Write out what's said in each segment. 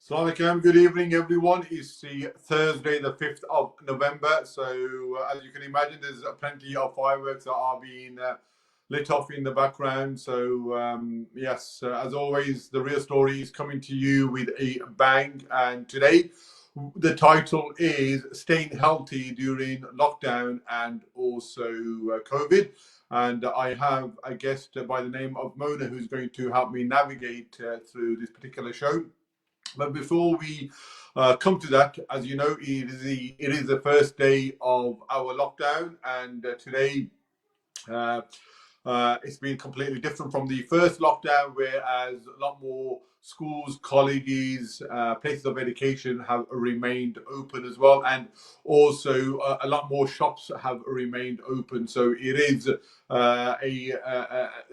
Assalamu alaikum. Good evening, everyone. It's the Thursday, the 5th of November. So, as you can imagine, there's plenty of fireworks that are being lit off in the background. So, yes, as always, the real story is coming to you with a bang. And today, the title is Staying Healthy During Lockdown and also COVID. And I have a guest by the name of Mona who's going to help me navigate through this particular show. But before we come to that, as you know, it is the first day of our lockdown, and today it's been completely different from the first lockdown, whereas a lot more schools, colleges, places of education have remained open as well, and also a lot more shops have remained open. So it is a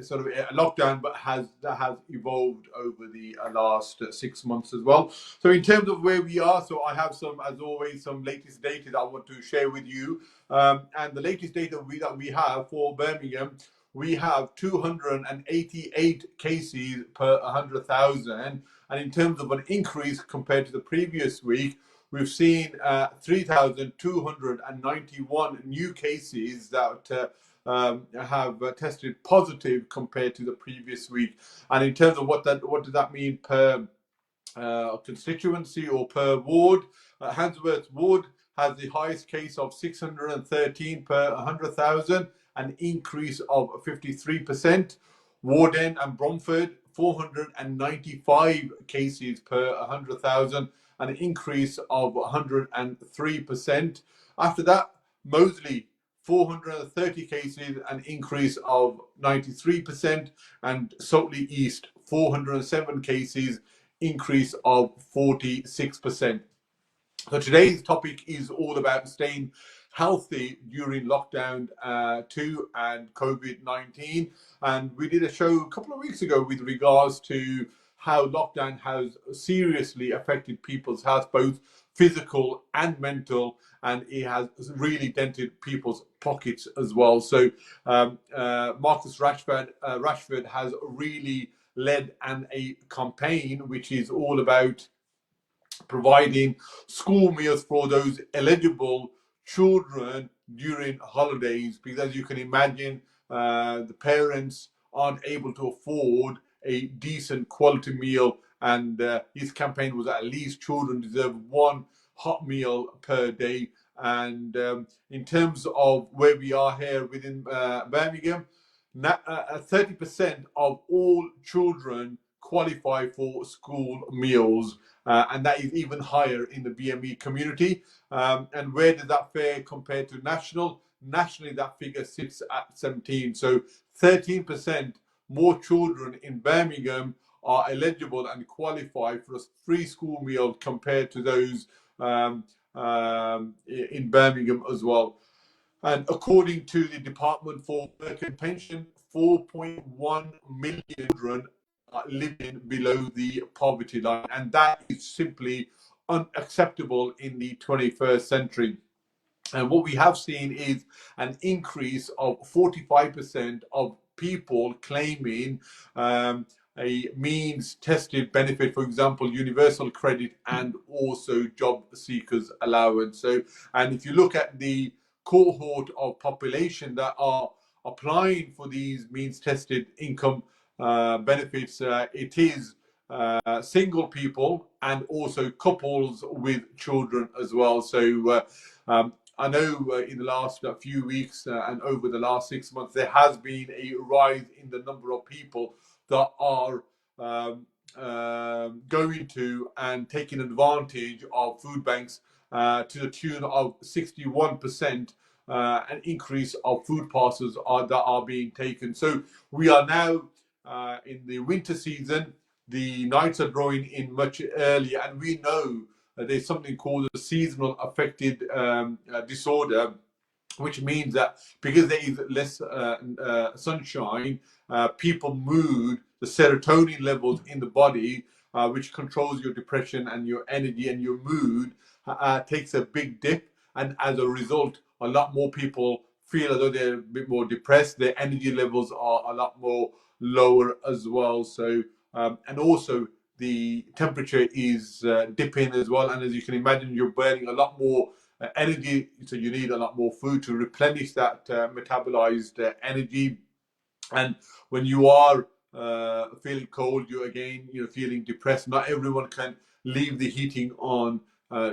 sort of a lockdown, but that has evolved over the last 6 months as well. So in terms of where we are, so I have some, as always, some latest data that I want to share with you, and the latest data that we have for Birmingham. We have 288 cases per 100,000. And in terms of an increase compared to the previous week, we've seen 3,291 new cases that have tested positive compared to the previous week. And in terms of what does that mean per constituency or per ward, Handsworth Ward has the highest case of 613 per 100,000, an increase of 53%. Warden and Bromford, 495 cases per 100,000, an increase of 103%. After that, Moseley, 430 cases, an increase of 93%, and Sotley East, 407 cases, increase of 46%. So today's topic is all about staying healthy during lockdown 2 and COVID-19. And we did a show a couple of weeks ago with regards to how lockdown has seriously affected people's health, both physical and mental, and it has really dented people's pockets as well. So Marcus Rashford has really led a campaign which is all about providing school meals for those eligible children during holidays, because as you can imagine, the parents aren't able to afford a decent quality meal, and his campaign was at least children deserve one hot meal per day. And in terms of where we are here within Birmingham, 30% of all children qualify for school meals, and that is even higher in the BME community. And where does that fare compared to national? Nationally, that figure sits at 17. So 13% more children in Birmingham are eligible and qualify for a free school meal compared to those in Birmingham as well. And according to the Department for Work and Pension, 4.1 million children are living below the poverty line, and that is simply unacceptable in the 21st century. And what we have seen is an increase of 45% of people claiming a means tested benefit, for example, universal credit and also job seekers allowance. So, and if you look at the cohort of population that are applying for these means tested income benefits, it is single people and also couples with children as well. So I know in the last few weeks and over the last 6 months, there has been a rise in the number of people that are going to and taking advantage of food banks to the tune of 61%, an increase of food parcels that are being taken. So we are now in the winter season. The nights are drawing in much earlier, and we know there's something called a seasonal affected disorder, which means that because there is less sunshine, people mood, the serotonin levels in the body, which controls your depression and your energy and your mood, takes a big dip. And as a result, a lot more people feel as though they're a bit more depressed. Their energy levels are a lot more lower as well. So, and also the temperature is dipping as well, and as you can imagine, you're burning a lot more energy, so you need a lot more food to replenish that metabolized energy. And when you are feeling cold, you're feeling depressed. Not everyone can leave the heating on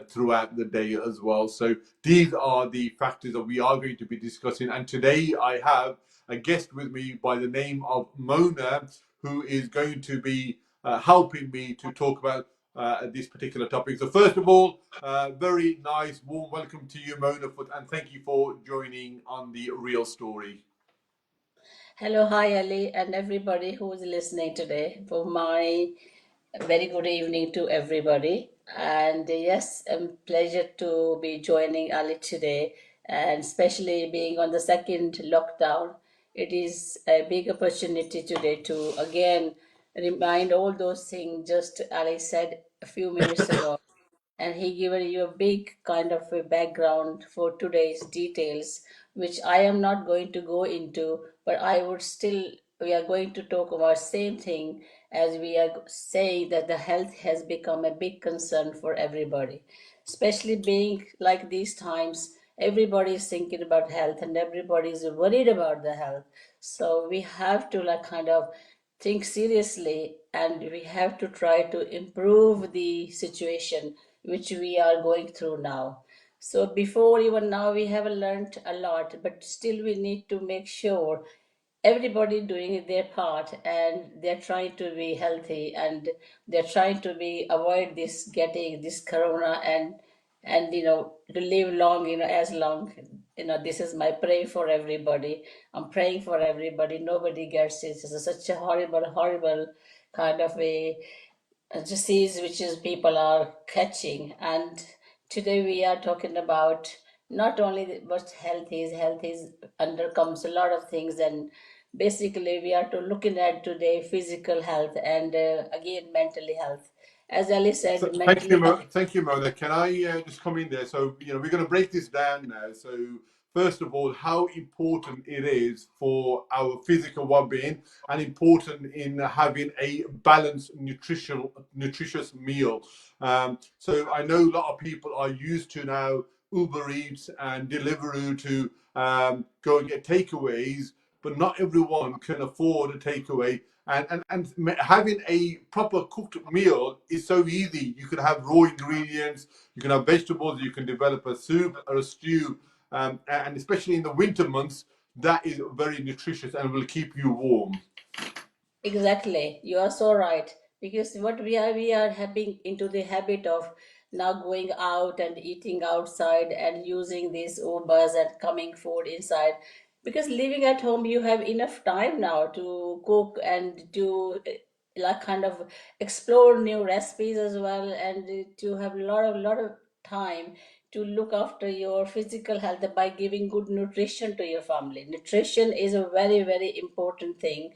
throughout the day as well. So these are the factors that we are going to be discussing. And today I have a guest with me by the name of Mona, who is going to be helping me to talk about this particular topic. So first of all, very nice, warm welcome to you, Mona, and thank you for joining on The Real Story. Hello, hi Ali, and everybody who is listening today. For my very good evening to everybody. And yes, a pleasure to be joining Ali today, and especially being on the second lockdown. It is a big opportunity today to again remind all those things just Ali said a few minutes ago, and he given you a big kind of a background for today's details, which I am not going to go into, but I would still, we are going to talk about same thing, as we are saying that the health has become a big concern for everybody, especially being like these times. Everybody is thinking about health and everybody is worried about the health. So we have to like kind of think seriously, and we have to try to improve the situation which we are going through now. So before even now we have learned a lot, but still we need to make sure everybody doing their part, and they're trying to be healthy, and they're trying to be avoid this getting this corona, and to live long, as long, this is my pray for everybody. I'm praying for everybody, nobody gets it. It's such a horrible kind of a disease which is people are catching. And today we are talking about not only what health is undercomes a lot of things, and basically we are to looking at today physical health and again mentally health. As Ali said, Thank you, mentally health. Thank you, Mona. Can I just come in there? So, we're going to break this down now. So, first of all, how important it is for our physical well-being, and important in having a balanced, nutritious meal. So, I know a lot of people are used to now Uber Eats and Deliveroo to go and get takeaways, but not everyone can afford a takeaway. And having a proper cooked meal is so easy. You can have raw ingredients, you can have vegetables, you can develop a soup or a stew, and especially in the winter months, that is very nutritious and will keep you warm. Exactly, you are so right. Because what we are having into the habit of now going out and eating outside and using these Ubers and coming food inside. Because living at home, you have enough time now to cook and to like kind of explore new recipes as well, and to have a lot of time to look after your physical health by giving good nutrition to your family. Nutrition is a very important thing,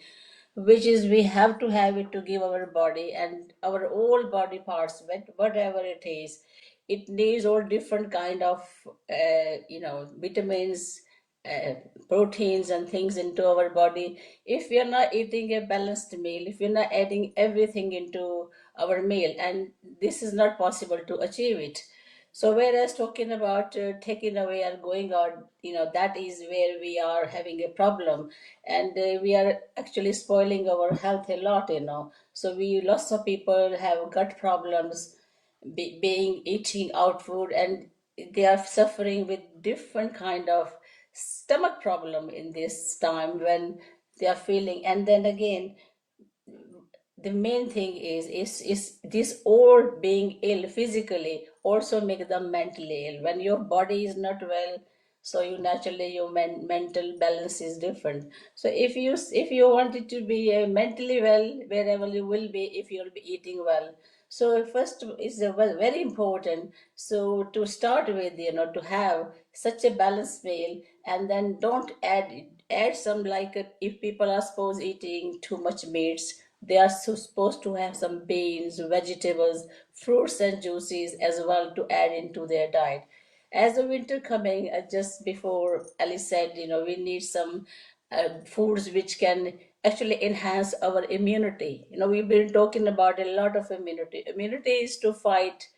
which is we have to have it to give our body and our all body parts, whatever it is. It needs all different kind of vitamins, uh, proteins and things into our body. If we are not eating a balanced meal, if we're not adding everything into our meal, and this is not possible to achieve it. So whereas talking about taking away or going out, that is where we are having a problem, and we are actually spoiling our health a lot. So we lots of people have gut problems, being eating out food, and they are suffering with different kind of stomach problem in this time when they are feeling. And then again, the main thing is this all being ill physically also make them mentally ill. When your body is not well, so you naturally your mental balance is different. So if you wanted to be mentally well, wherever you will be, if you'll be eating well. So first is very important, so to start with, to have such a balanced meal. And then don't add some, like if people are supposed eating too much meats, they are supposed to have some beans, vegetables, fruits, and juices as well to add into their diet. As the winter coming, just before Ali said, we need some foods which can actually enhance our immunity. We've been talking about a lot of immunity. Immunity is to fight,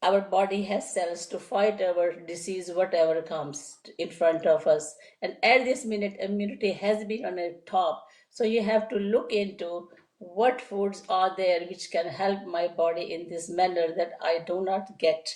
our body has cells to fight our disease, whatever comes in front of us. And at this minute, immunity has been on a top. So you have to look into what foods are there which can help my body in this manner that I do not get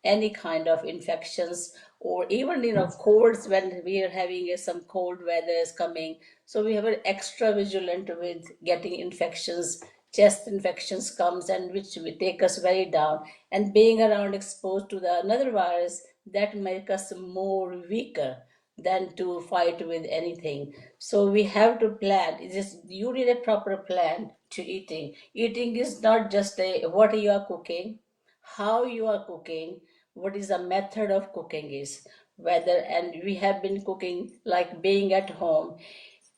any kind of infections, or even colds when we are having some cold weather is coming. So we have an extra vigilant with getting infections, chest infections comes, and which will take us very down, and being around exposed to the another virus that make us more weaker than to fight with anything. So we have to plan. It is, you need a proper plan to eating. Eating is not just a what you are cooking, how you are cooking, what is the method of cooking is, whether, and we have been cooking like being at home,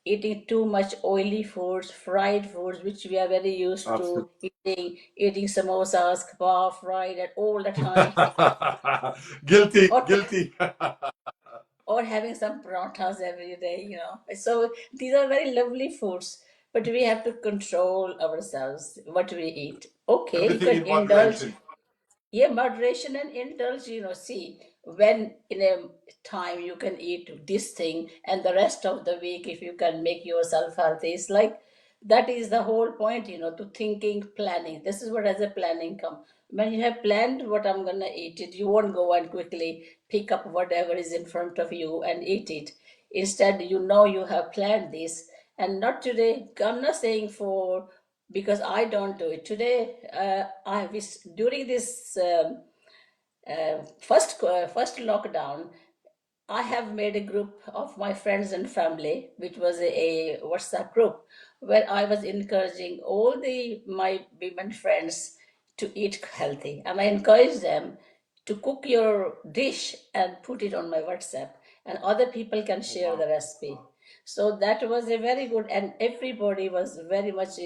eating too much oily foods, fried foods, which we are very used to Absolutely. eating samosas, kebab, fried at all the time, Guilty, or guilty. or having some parathas every day. So these are very lovely foods, but we have to control ourselves what we eat. Okay, you Everything can in indulge. moderation. Yeah, moderation and indulge, see, when in a time you can eat this thing, and the rest of the week, if you can make yourself healthy, it's like that is the whole point, to thinking, planning. This is what as a planning come. When you have planned what I'm gonna eat it, you won't go and quickly pick up whatever is in front of you and eat it. Instead, you have planned this, and not today. I'm not saying for because I don't do it today. I was during this first lockdown. I have made a group of my friends and family, which was a WhatsApp group, where I was encouraging all the my women friends to eat healthy, and I encouraged them to cook your dish and put it on my WhatsApp, and other people can Oh, share wow. the recipe. So that was a very good, and everybody was very much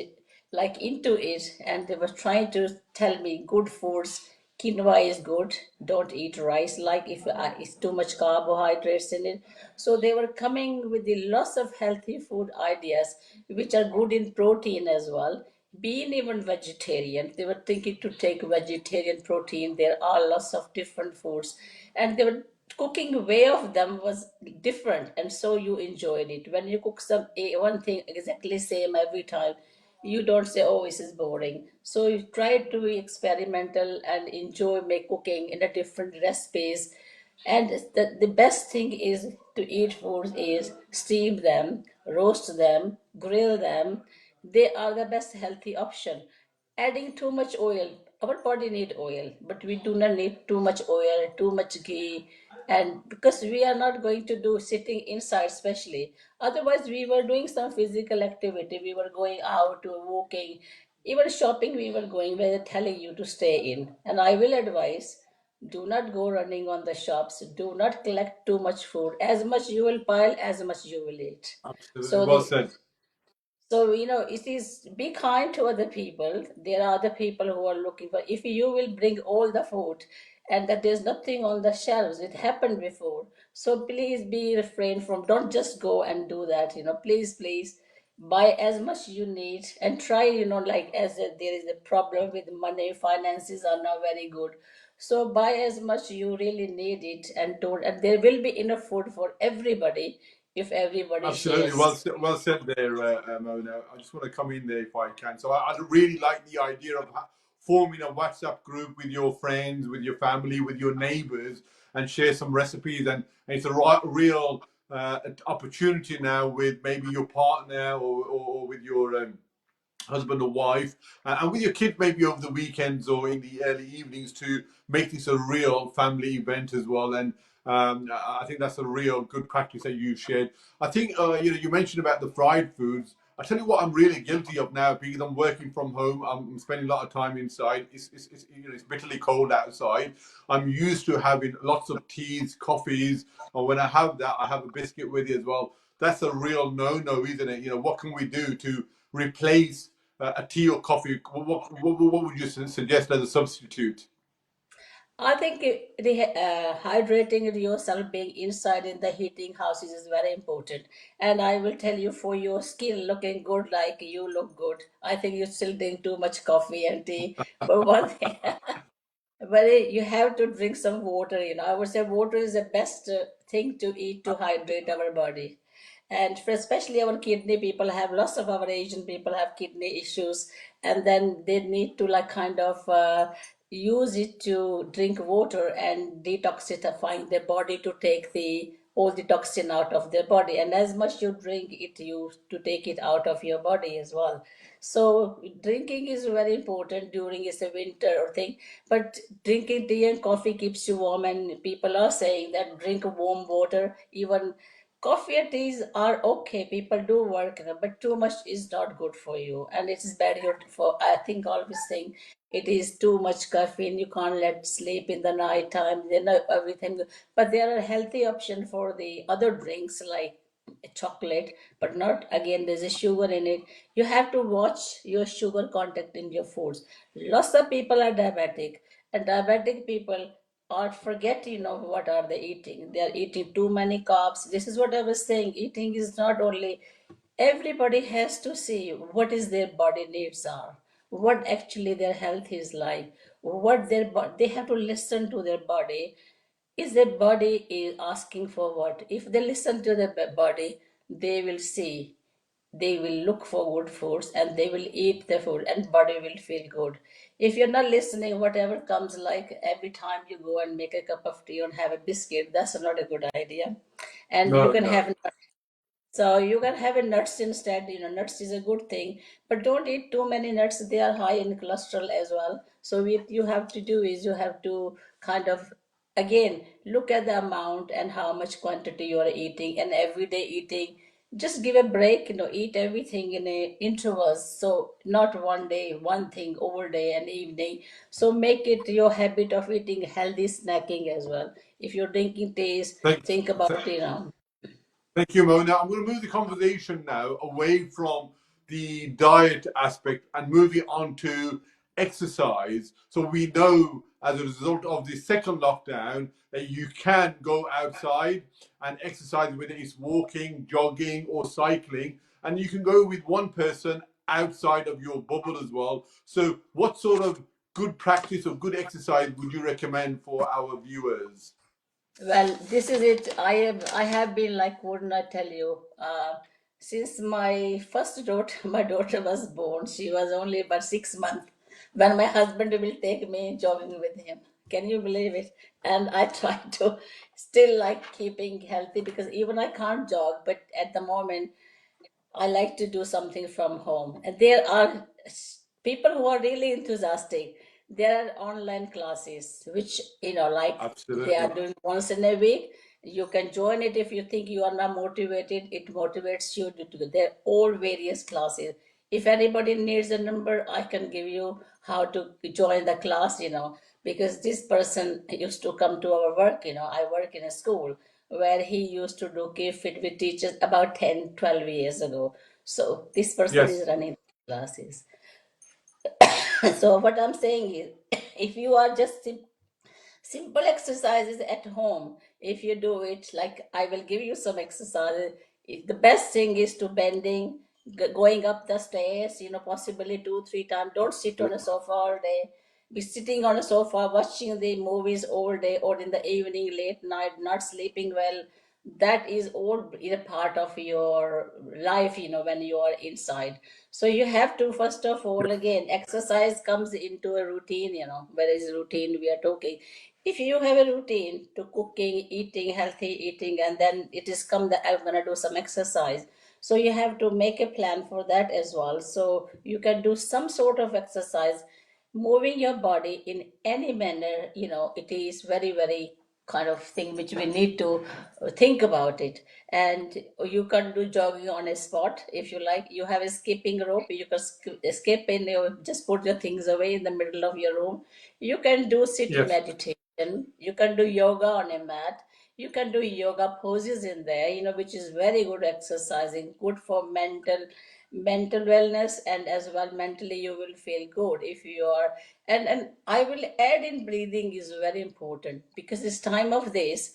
like into it, and they were trying to tell me good foods. Quinoa is good, don't eat rice, like if it's too much carbohydrates in it. So they were coming with the lots of healthy food ideas which are good in protein as well. Being even vegetarian, they were thinking to take vegetarian protein. There are lots of different foods, and they were cooking way of them was different, and so you enjoyed it. When you cook one thing exactly same every time, you don't say, oh, this is boring. So you try to be experimental and enjoy make cooking in a different recipes. And the best thing is to eat foods is steam them, roast them, grill them. They are the best healthy option. Adding too much oil, our body need oil, but we do not need too much oil, too much ghee. And because we are not going to do sitting inside especially, otherwise we were doing some physical activity, we were going out to walking, even shopping we were going, where they're telling you to stay in. And I will advise, do not go running on the shops, do not collect too much food. As much you will pile, as much you will eat. Absolutely. So Well the said. so, it is be kind to other people. There are other people who are looking for, if you will bring all the food and that there's nothing on the shelves, it happened before. So please be refrain from, don't just go and do that, please, please buy as much you need and try, like there is a problem with money, finances are not very good. So buy as much you really need it, and don't, and there will be enough food for everybody if everybody Absolutely. shares. Well said there, Mona. I just want to come in there if I can. So I really like the idea of forming a WhatsApp group with your friends, with your family, with your neighbors, and share some recipes. And it's a real opportunity now with maybe your partner or with your husband or wife, and with your kids maybe over the weekends or in the early evenings to make this a real family event as well. And I think that's a real good practice that you shared. I think you mentioned about the fried foods. I tell you what, I'm really guilty of now because I'm working from home. I'm spending a lot of time inside. It's bitterly cold outside. I'm used to having lots of teas, coffees, and when I have that, I have a biscuit with it as well. That's a real no-no, isn't it? What can we do to replace a tea or coffee? What would you suggest as a substitute? I think hydrating yourself, being inside in the heating houses is very important. And I will tell you, for your skin looking good, like you look good, I think you still drink too much coffee and tea. But one thing, but you have to drink some water. I would say water is the best thing to eat to hydrate our body. And for especially our kidney people have lots of our Asian people have kidney issues, and then they need to like kind of use it to drink water and detoxifying their body to take the all the toxin out of their body. And as much you drink it, you to take it out of your body as well. So drinking is very important during is a winter or thing. But drinking tea and coffee keeps you warm, and people are saying that drink warm water. Even coffee and teas are okay. People do work, but too much is not good for you, and it is bad for. I think always saying it is too much caffeine. You can't let sleep in the night time. Everything, but there are healthy option for the other drinks like chocolate, but not again. There's a sugar in it. You have to watch your sugar content in your foods. Lots of people are diabetic, and diabetic people or forget what are they eating. They are eating too many carbs. This is what I was saying. Eating is not only, everybody has to see what is their body needs are, what actually their health is like, what they have to listen to their body. Is their body is asking for what? If they listen to their body, they will see, they will look for good foods and they will eat the food and body will feel good. If you're not listening, whatever comes, like every time you go and make a cup of tea and have a biscuit, that's not a good idea. And you No, can no. have, so you can have a nuts instead. Nuts is a good thing, but don't eat too many nuts. They are high in cholesterol as well. So what you have to do is you have to kind of again look at the amount and how much quantity you are eating, and everyday eating. Just give a break. Eat everything in a intervals. So not one day, one thing over day and evening. So make it your habit of eating healthy snacking as well. If you're drinking teas, Thank, think th- about Thank you, Mo. Now I'm going to move the conversation now away from the diet aspect and move it on to exercise. So we know as a result of the second lockdown that you can go outside and exercise, whether it's walking, jogging, or cycling, and you can go with one person outside of your bubble as well. So what sort of good practice or good exercise would you recommend for our viewers? Well, this is it. I have been like, wouldn't I tell you? Since my first daughter, my daughter was born, she was only about 6 months when my husband will take me jogging with him. Can you believe it? And I try to still like keeping healthy because even I can't jog, but at the moment I like to do something from home. And there are people who are really enthusiastic. There are online classes, which, like they are Absolutely. doing once in a week. You can join it if you think you are not motivated. It motivates you to do. They're all various classes. If anybody needs a number, I can give you how to join the class, because this person used to come to our work. I work in a school where he used to do give fit with teachers about 10, 12 years ago. So this person is Yes. running classes. So what I'm saying is, if you are just simple exercises at home, if you do it, like I will give you some exercises. The best thing is to bending, going up the stairs, possibly 2 3 times. Don't sit on a sofa all day. Be sitting on a sofa watching the movies all day or in the evening late night not sleeping well. That is all a part of your life, when you are inside. So you have to, first of all, again, exercise comes into a routine. Where is routine we are talking? If you have a routine to cooking, eating, healthy eating, and then it is come that I'm gonna do some exercise. So you have to make a plan for that as well. So you can do some sort of exercise, moving your body in any manner. It is very, very kind of thing which we need to think about it. And you can do jogging on a spot if you like. You have a skipping rope, you can skip in your, just put your things away in the middle of your room. You can do sitting Yes. meditation, you can do yoga on a mat, You can do yoga poses in there, which is very good exercising, good for mental wellness, and as well mentally you will feel good if you are. And I will add in breathing is very important because this time of this.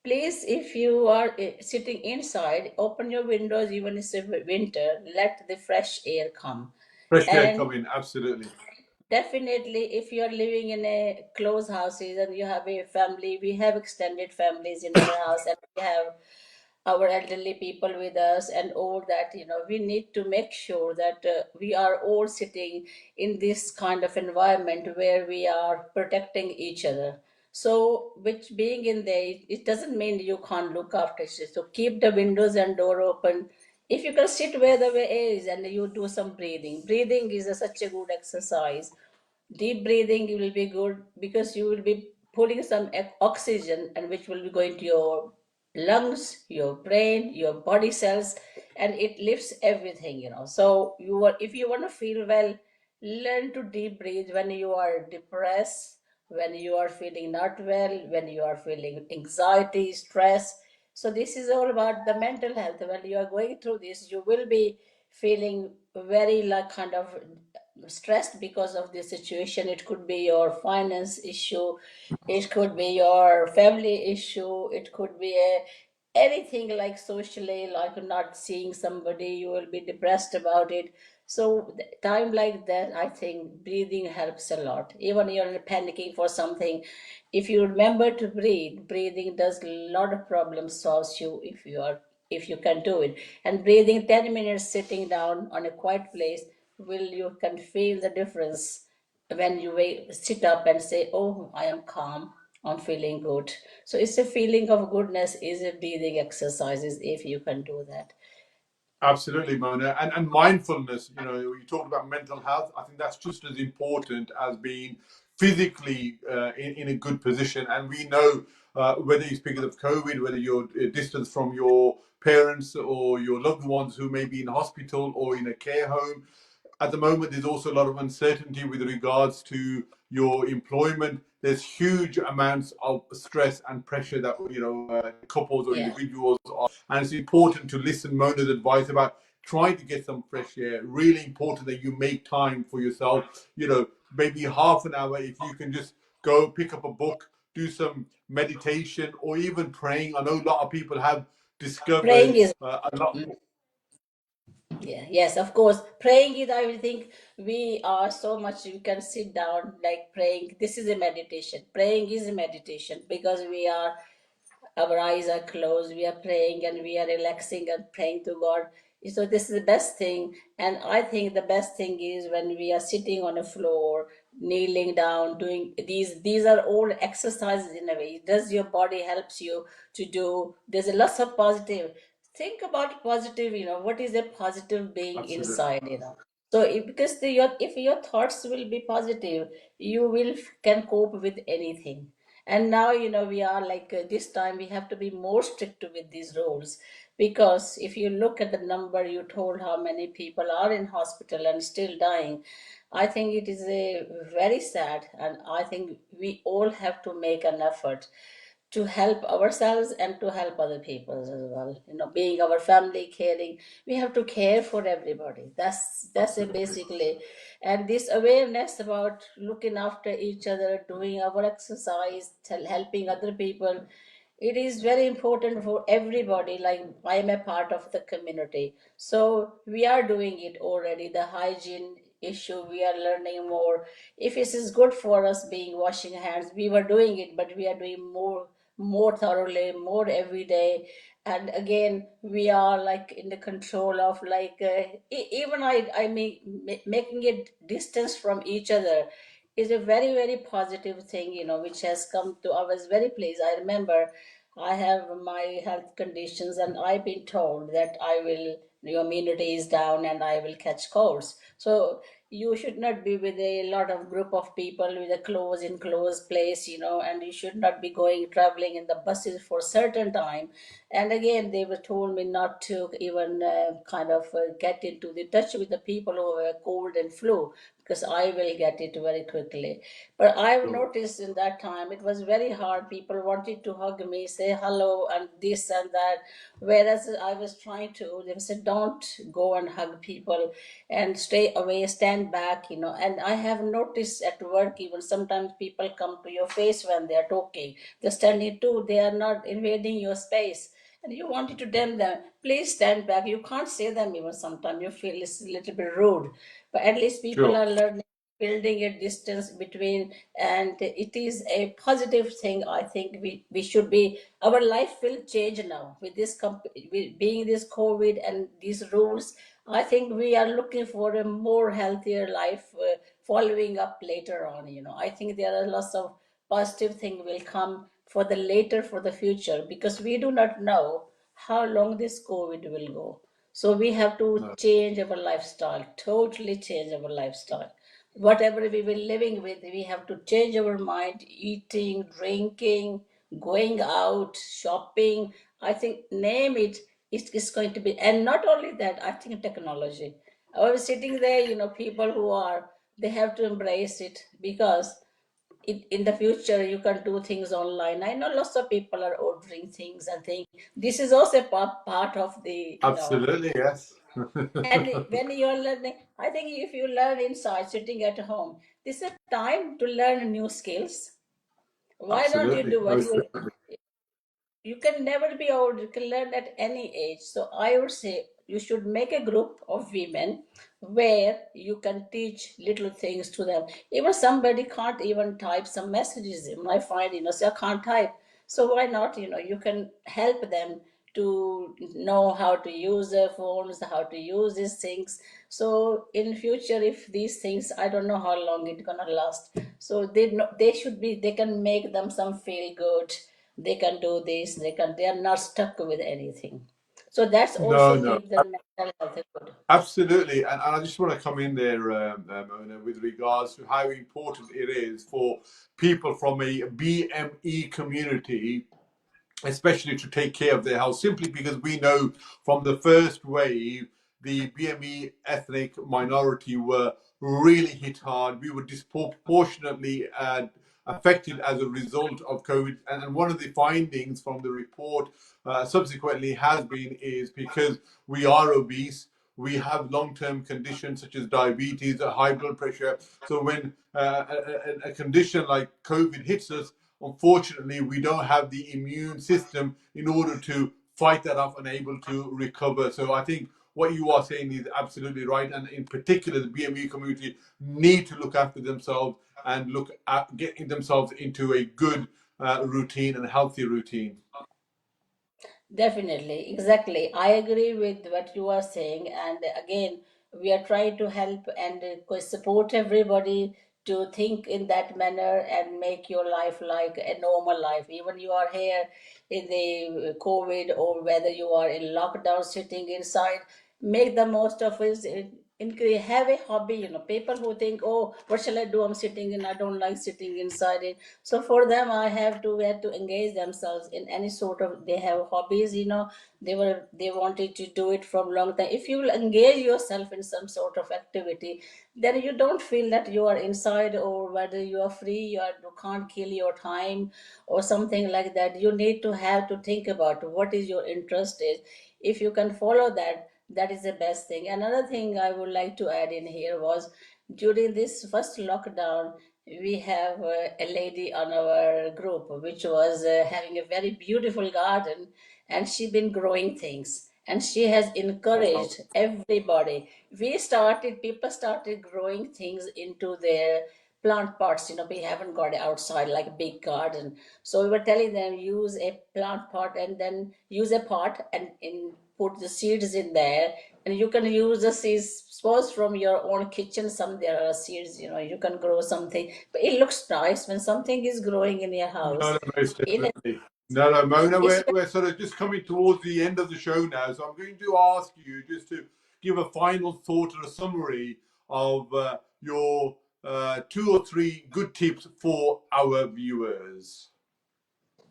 Please, if you are sitting inside, open your windows even if it's winter, let the fresh air come. Fresh air And coming, absolutely. definitely, if you are living in a closed houses and you have a family, we have extended families in our house, and we have our elderly people with us and all that, we need to make sure that we are all sitting in this kind of environment where we are protecting each other. So which being in there, it doesn't mean you can't look after it. So keep the windows and door open. If you can sit where the way is and you do some breathing is such a good exercise. Deep breathing will be good because you will be pulling some oxygen, and which will be going to your lungs, your brain, your body cells, and it lifts everything, so if you want to feel well, learn to deep breathe when you are depressed, when you are feeling not well, when you are feeling anxiety, stress. So this is all about the mental health. When you are going through this, you will be feeling very like kind of stressed because of the situation. It could be your finance issue, it could be your family issue, it could be anything like socially, like not seeing somebody, you will be depressed about it. So time like that, I think breathing helps a lot. Even you're panicking for something, if you remember to breathe, breathing does a lot of problems solves you if you can do it. And breathing 10 minutes sitting down on a quiet place, will you can feel the difference when you sit up and say, oh, I am calm, I'm feeling good. So it's a feeling of goodness, is a breathing exercises if you can do that. Absolutely, Mona. And mindfulness, you talked about mental health. I think that's just as important as being physically in a good position. And we know whether you're speaking of COVID, whether you're distance from your parents or your loved ones who may be in hospital or in a care home, at the moment, there's also a lot of uncertainty with regards to your employment. There's huge amounts of stress and pressure that couples or Yeah. individuals are, and it's important to listen Mona's advice about trying to get some fresh air. Really important that you make time for yourself. Maybe half an hour if you can just go pick up a book, do some meditation, or even praying. I know a lot of people have Praying discovered is a lot. Yeah, yes, of course. Praying is, I will think we are so much, you can sit down like praying. This is a meditation. Praying is a meditation because our eyes are closed, we are praying and we are relaxing and praying to God. So this is the best thing. And I think the best thing is when we are sitting on a floor, kneeling down, doing these are all exercises in a way. Does your body helps you to do? There's a lots of positive. Think about positive, what is a positive being Absolutely. inside, So because if your thoughts will be positive, you will can cope with anything. And now, we are like this time we have to be more strict with these rules, because if you look at the number you told how many people are in hospital and still dying, I think it is a very sad, and I think we all have to make an effort to help ourselves and to help other people as well. Being our family, caring, we have to care for everybody. That's it Absolutely. basically. And this awareness about looking after each other, doing our exercise, helping other people, it is very important for everybody. Like, I am a part of the community, so we are doing it already. The hygiene issue, we are learning more. If it is good for us being washing hands, we were doing it, but we are doing more thoroughly, more every day. And again, we are like in the control of like even I mean making it distance from each other is a very very positive thing, which has come to. I was very pleased. I remember I have my health conditions, and I've been told that I will, your immunity is down and I will catch colds. So you should not be with a lot of group of people with a close enclosed place, and you should not be going traveling in the buses for certain time. And again, they were told me not to even kind of get into the touch with the people who have cold and flu, because I will get it very quickly. But I've Sure. noticed in that time it was very hard. People wanted to hug me, say hello, and this and that. Whereas I was trying to, they said, don't go and hug people and stay away, stand back, And I have noticed at work, even sometimes people come to your face when they are talking. They're standing too, they are not invading your space. And you wanted to tell them, please stand back. You can't say them even sometimes. You feel it's a little bit rude. But at least people Sure. are learning, building a distance between, and it is a positive thing. I think we should be, our life will change now with this, with being this COVID and these rules. I think we are looking for a more healthier life following up later on. I think there are lots of positive thing will come for the later, for the future, because we do not know how long this COVID will go. So we have to No. change our lifestyle, totally change our lifestyle. Whatever we were living with, we have to change our mind, eating, drinking, going out, shopping. I think, name it, it's going to be, and not only that, I think technology. I was sitting there, people who are, they have to embrace it, because in the future you can do things online. I know lots of people are ordering things and think this is also part of the, Absolutely, yes. and when you're learning, I think if you learn inside sitting at home, this is a time to learn new skills. Why don't you Absolutely, do what most definitely. you can never be old, you can learn at any age. So I would say you should make a group of women where you can teach little things to them. Even somebody can't even type some messages, even I find, say I can't type, so why not, you can help them to know how to use their phones, how to use these things. So in future, if these things, I don't know how long it's gonna last, so they know, they should be, they can make them some feel good, they can do this, they are not stuck with anything. So that's No, also no. keep their mental health good. Absolutely, and I just want to come in there, Mona, with regards to how important it is for people from a BME community, especially to take care of their health, simply because we know from the first wave, the BME ethnic minority were really hit hard. We were disproportionately affected as a result of COVID. And one of the findings from the report subsequently has been is because we are obese, we have long-term conditions such as diabetes, high blood pressure. So when a condition like COVID hits us, unfortunately, we don't have the immune system in order to fight that off and able to recover. So I think what you are saying is absolutely right. And in particular, the BME community need to look after themselves and look at getting themselves into a good routine and healthy routine. Definitely, exactly. I agree with what you are saying. And again, we are trying to help and support everybody to think in that manner and make your life like a normal life. Even you are here in the COVID, or whether you are in lockdown sitting inside, make the most of it. Have a hobby. People who think, oh, what shall I do? I'm sitting in, I don't like sitting inside it. So for them, I have to engage themselves in any sort of, they have hobbies, they wanted to do it from long time. If you will engage yourself in some sort of activity, then you don't feel that you are inside, or whether you are free, you can't kill your time or something like that. You need to have to think about what is your interest is. If you can follow that, that is the best thing. Another thing I would like to add in here was, during this first lockdown, we have a lady on our group which was having a very beautiful garden, and she been growing things, and she has Wow. encouraged everybody. People started growing things into their plant pots. We haven't got it outside like a big garden, so we were telling them, use a plant pot, and then use a pot and put the seeds in there, and you can use the seeds. Suppose from your own kitchen, some there are seeds, you can grow something, but it looks nice when something is growing in your No, house. no, most In a, definitely. No, no, Mona, it's we're sort of just coming towards the end of the show now. So I'm going to ask you just to give a final thought or a summary of your two or three good tips for our viewers.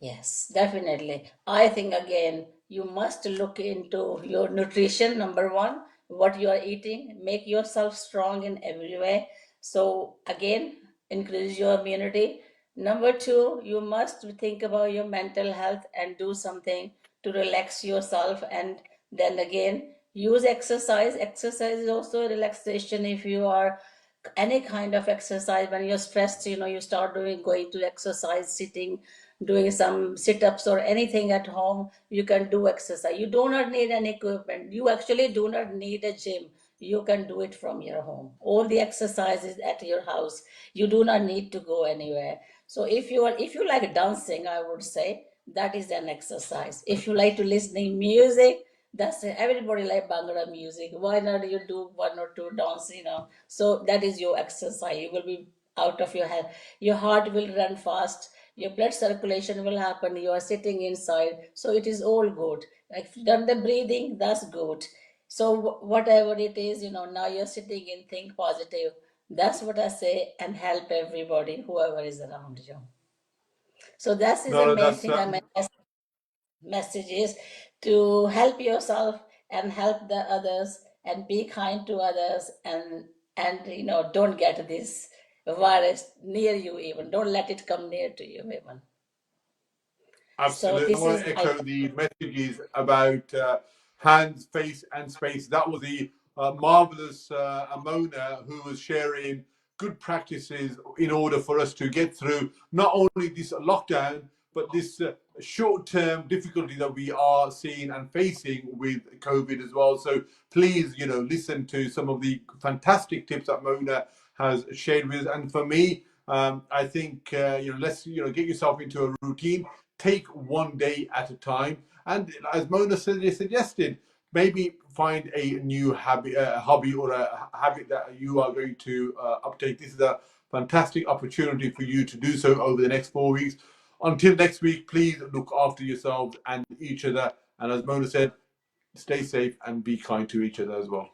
Yes, definitely. I think again, you must look into your nutrition. Number one, what you are eating, make yourself strong in every way. So again, increase your immunity. Number two, you must think about your mental health and do something to relax yourself. And then again, use exercise. Exercise is also a relaxation. If you are any kind of exercise, when you're stressed, you start going to exercise, sitting, doing some sit-ups or anything at home, you can do exercise. You do not need any equipment. You actually do not need a gym. You can do it from your home. All the exercises at your house. You do not need to go anywhere. So if you like dancing, I would say that is an exercise. If you like to listening music, that's it. Everybody like Bhangra music. Why not you do one or two dance? So that is your exercise. You will be out of your head. Your heart will run fast. Your blood circulation will happen. You are sitting inside. So it is all good. Like if you done the breathing, that's good. So whatever it is, now you're sitting in think positive. That's what I say, and help everybody, whoever is around you. So that is No, the no, main that's thing. I mean, message is to help yourself and help the others and be kind to others, and don't get this virus near you, even don't let it come near to you even. So absolutely. I this want is to my echo the messages about hands, face, and space. That was the marvelous Amona who was sharing good practices in order for us to get through not only this lockdown, but this short term difficulty that we are seeing and facing with COVID as well. So please, listen to some of the fantastic tips that Mona has shared with us. And for me, I think, let's, get yourself into a routine. Take one day at a time, and as Mona suggested, maybe find a new hobby or a habit that you are going to uptake. This is a fantastic opportunity for you to do so over the next 4 weeks. Until next week, please look after yourselves and each other. And as Mona said, stay safe and be kind to each other as well.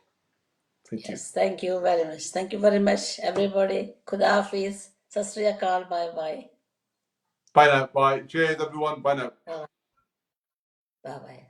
Thank you. Yes, thank you very much. Thank you very much, everybody. Khuda Hafiz. Sat Sri Akal. Bye bye. Bye now. Bye. Cheers, everyone. Bye now. Bye bye.